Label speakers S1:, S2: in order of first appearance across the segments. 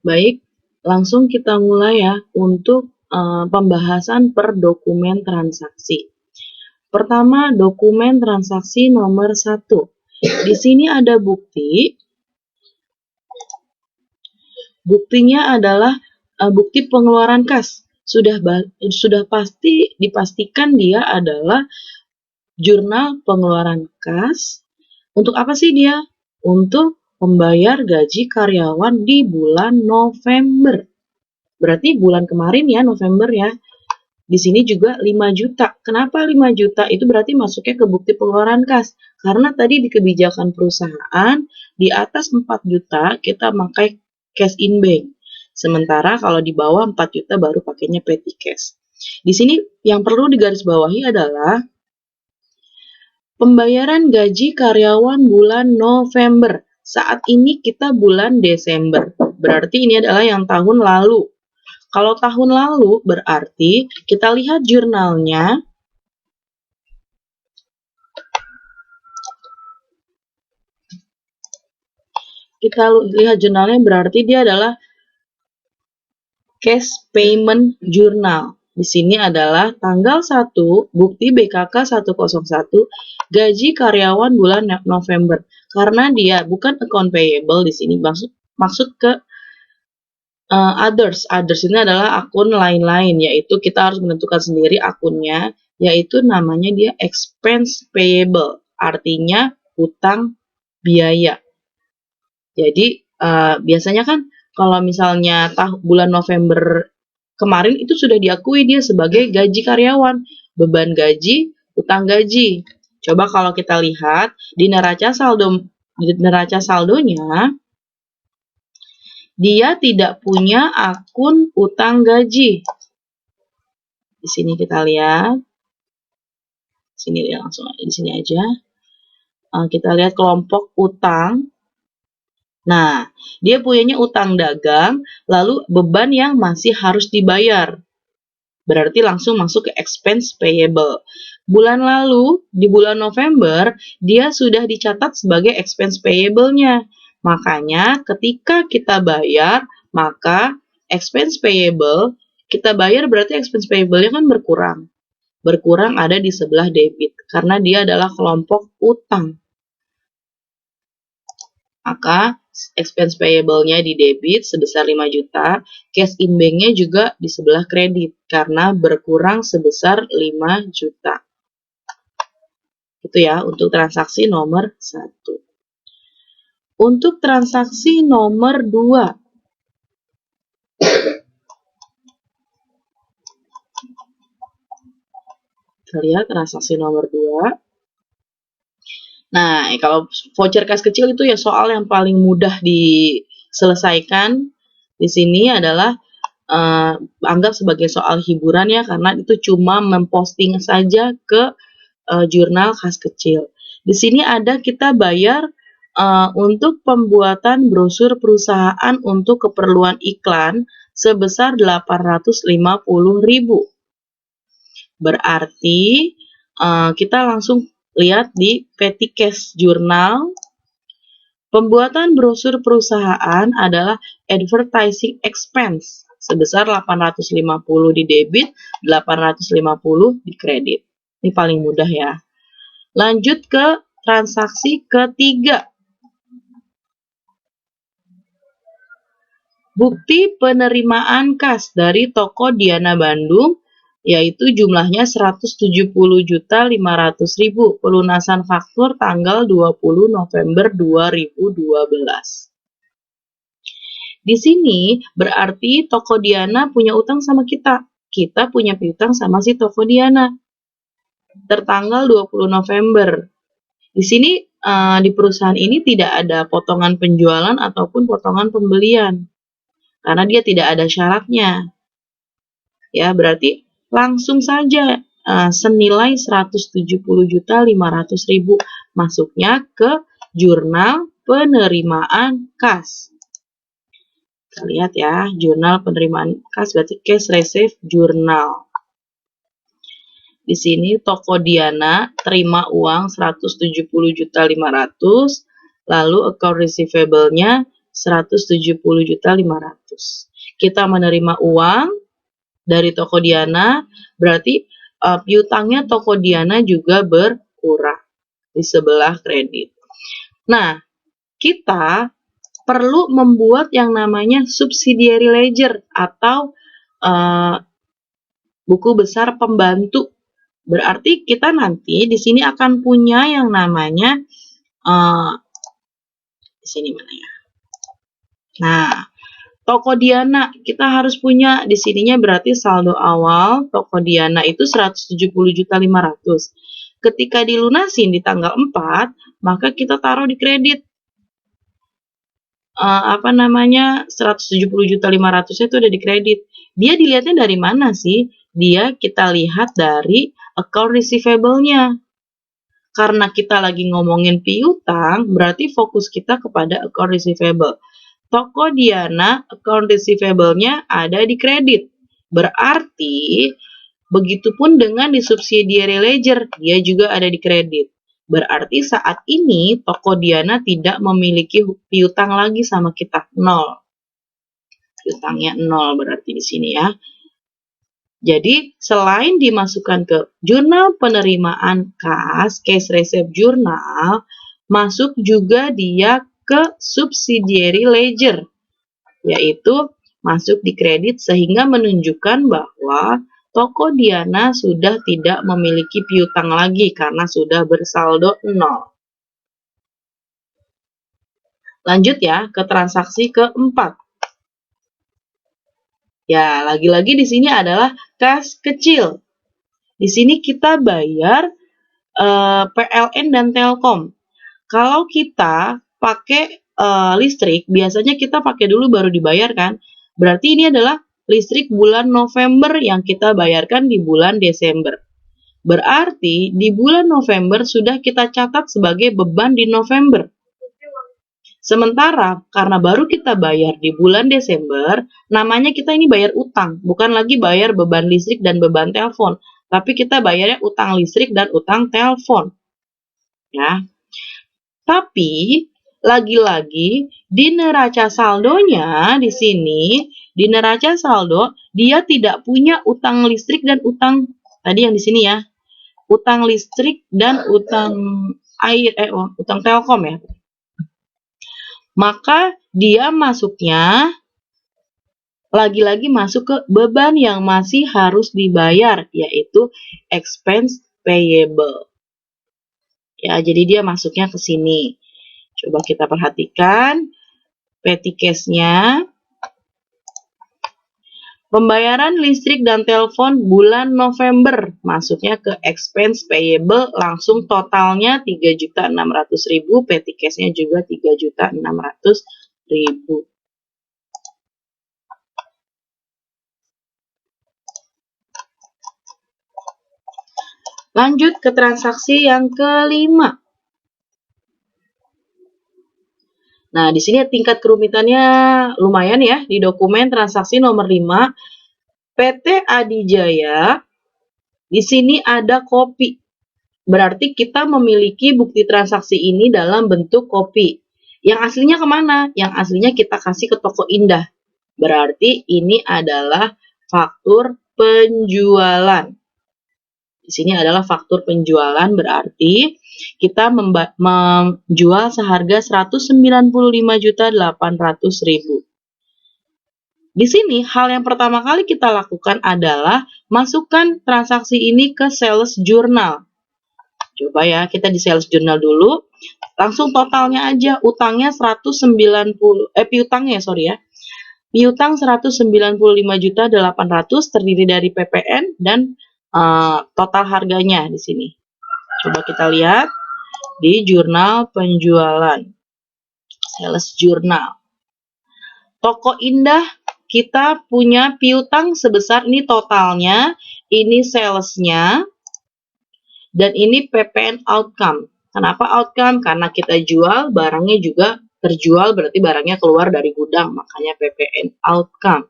S1: Baik, langsung kita mulai ya untuk pembahasan per dokumen transaksi. Pertama, dokumen transaksi nomor 1. Di sini ada bukti. Buktinya adalah bukti pengeluaran kas. Sudah pasti dipastikan dia adalah jurnal pengeluaran kas. Untuk apa sih dia? Untuk membayar gaji karyawan di bulan November. Berarti bulan kemarin ya, November ya. Di sini juga 5 juta. Kenapa 5 juta? Itu berarti masuknya ke bukti pengeluaran kas. Karena tadi di kebijakan perusahaan, di atas 4 juta kita pakai cash in bank. Sementara kalau di bawah 4 juta baru pakainya petty cash. Di sini yang perlu digarisbawahi adalah pembayaran gaji karyawan bulan November. Saat ini kita bulan Desember. Berarti ini adalah yang tahun lalu. Kalau tahun lalu berarti kita lihat jurnalnya. Kita lihat jurnalnya berarti dia adalah cash payment journal. Di sini adalah tanggal 1, bukti BKK 101, gaji karyawan bulan November. Karena dia bukan account payable di sini, maksud ke others. Others ini adalah akun lain-lain, yaitu kita harus menentukan sendiri akunnya, yaitu namanya dia expense payable, artinya hutang biaya. Jadi biasanya kan kalau misalnya bulan November kemarin itu sudah diakui dia sebagai gaji karyawan, beban gaji, hutang gaji. Coba kalau kita lihat di neraca saldonya, dia tidak punya akun utang gaji. Di sini kita lihat. Sini ya, langsung di sini aja. Kita lihat kelompok utang. Nah, dia punyanya utang dagang, lalu beban yang masih harus dibayar. Berarti langsung masuk ke expense payable. Bulan lalu, di bulan November, dia sudah dicatat sebagai expense payable-nya. Makanya ketika kita bayar, maka expense payable, kita bayar berarti expense payable-nya kan berkurang. Berkurang ada di sebelah debit, karena dia adalah kelompok utang. Maka expense payable-nya di debit sebesar 5 juta, cash in bank-nya juga di sebelah kredit, karena berkurang sebesar 5 juta. Itu ya, untuk transaksi nomor 1. Untuk transaksi nomor 2. Kita lihat transaksi nomor 2. Nah, kalau voucher kas kecil itu ya soal yang paling mudah diselesaikan. Di sini adalah anggap sebagai soal hiburan ya, karena itu cuma memposting saja ke jurnal kas kecil. Di sini ada kita bayar untuk pembuatan brosur perusahaan untuk keperluan iklan sebesar 850.000. Berarti kita langsung lihat di petty cash journal. Pembuatan brosur perusahaan adalah advertising expense sebesar 850 di debit, 850 di kredit. Ini paling mudah ya. Lanjut ke transaksi ketiga. Bukti penerimaan kas dari toko Diana Bandung, yaitu jumlahnya 170.500.000, pelunasan faktur tanggal 20 November 2012. Di sini berarti toko Diana punya utang sama kita. Kita punya piutang sama si toko Diana. Tertanggal 20 November. Di sini di perusahaan ini tidak ada potongan penjualan ataupun potongan pembelian. Karena dia tidak ada syaratnya. Ya, berarti langsung saja senilai 170.500.000 masuknya ke jurnal penerimaan kas. Kita lihat ya, jurnal penerimaan kas berarti cash receipt journal. Di sini toko Diana terima uang 170.500.000, lalu account receivable-nya 170.500.000. Kita menerima uang dari toko Diana, berarti piutangnya toko Diana juga berkurang di sebelah kredit. Nah, kita perlu membuat yang namanya subsidiary ledger atau buku besar pembantu. Berarti kita nanti di sini akan punya yang namanya di sini mana ya? Nah, toko Diana kita harus punya di sininya, berarti saldo awal toko Diana itu 170.500.000. Ketika dilunasin di tanggal 4, maka kita taruh di kredit. 170.500.000 itu udah di kredit. Dia dilihatnya dari mana sih? Kita lihat dari account receivable-nya. Karena kita lagi ngomongin piutang, berarti fokus kita kepada account receivable. Toko Diana account receivable-nya ada di kredit. Berarti begitupun dengan di subsidiary ledger, dia juga ada di kredit. Berarti saat ini toko Diana tidak memiliki piutang lagi sama kita, 0. Piutangnya 0 berarti di sini ya. Jadi selain dimasukkan ke jurnal penerimaan kas, cash receipt journal, masuk juga dia ke subsidiary ledger, yaitu masuk di kredit sehingga menunjukkan bahwa toko Diana sudah tidak memiliki piutang lagi karena sudah bersaldo 0. Lanjut ya ke transaksi keempat. Ya, lagi-lagi di sini adalah kas kecil. Di sini kita bayar PLN dan Telkom. Kalau kita pakai listrik, biasanya kita pakai dulu baru dibayar kan? Berarti ini adalah listrik bulan November yang kita bayarkan di bulan Desember. Berarti di bulan November sudah kita catat sebagai beban di November. Sementara karena baru kita bayar di bulan Desember, namanya kita ini bayar utang, bukan lagi bayar beban listrik dan beban telepon, tapi kita bayarnya utang listrik dan utang telepon. Ya. Tapi lagi-lagi di neraca saldonya di sini, di neraca saldo dia tidak punya utang listrik dan utang tadi yang di sini ya. Utang listrik dan utang air utang Telkom ya. Maka dia masuknya lagi-lagi masuk ke beban yang masih harus dibayar, yaitu expense payable. Ya, jadi dia masuknya ke sini. Coba kita perhatikan petty cash-nya. Pembayaran listrik dan telepon bulan November masuknya ke expense payable, langsung totalnya 3.600.000, petty cash-nya juga 3.600.000. Lanjut ke transaksi yang kelima. Nah, di sini tingkat kerumitannya lumayan ya, di dokumen transaksi nomor 5, PT Adijaya, di sini ada kopi. Berarti kita memiliki bukti transaksi ini dalam bentuk kopi. Yang aslinya kemana? Yang aslinya kita kasih ke toko Indah. Berarti ini adalah faktur penjualan. Di sini adalah faktur penjualan, berarti kita menjual seharga 195.800.000. Di sini hal yang pertama kali kita lakukan adalah masukkan transaksi ini ke sales journal. Coba ya, kita di sales journal dulu. Langsung totalnya aja, utangnya 190 piutangnya sorry ya. Piutang 195.800.000 terdiri dari PPN dan total harganya di sini. Coba kita lihat di jurnal penjualan, sales journal. Toko Indah kita punya piutang sebesar ini totalnya, ini salesnya, dan ini PPN outcome. Kenapa outcome? Karena kita jual, barangnya juga terjual, berarti barangnya keluar dari gudang, makanya PPN outcome.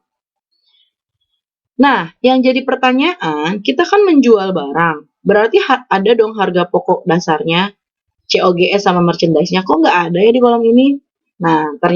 S1: Nah, yang jadi pertanyaan, kita kan menjual barang, berarti ada dong harga pokok dasarnya, COGS sama merchandise-nya, kok nggak ada ya di kolom ini? Nah, ternyata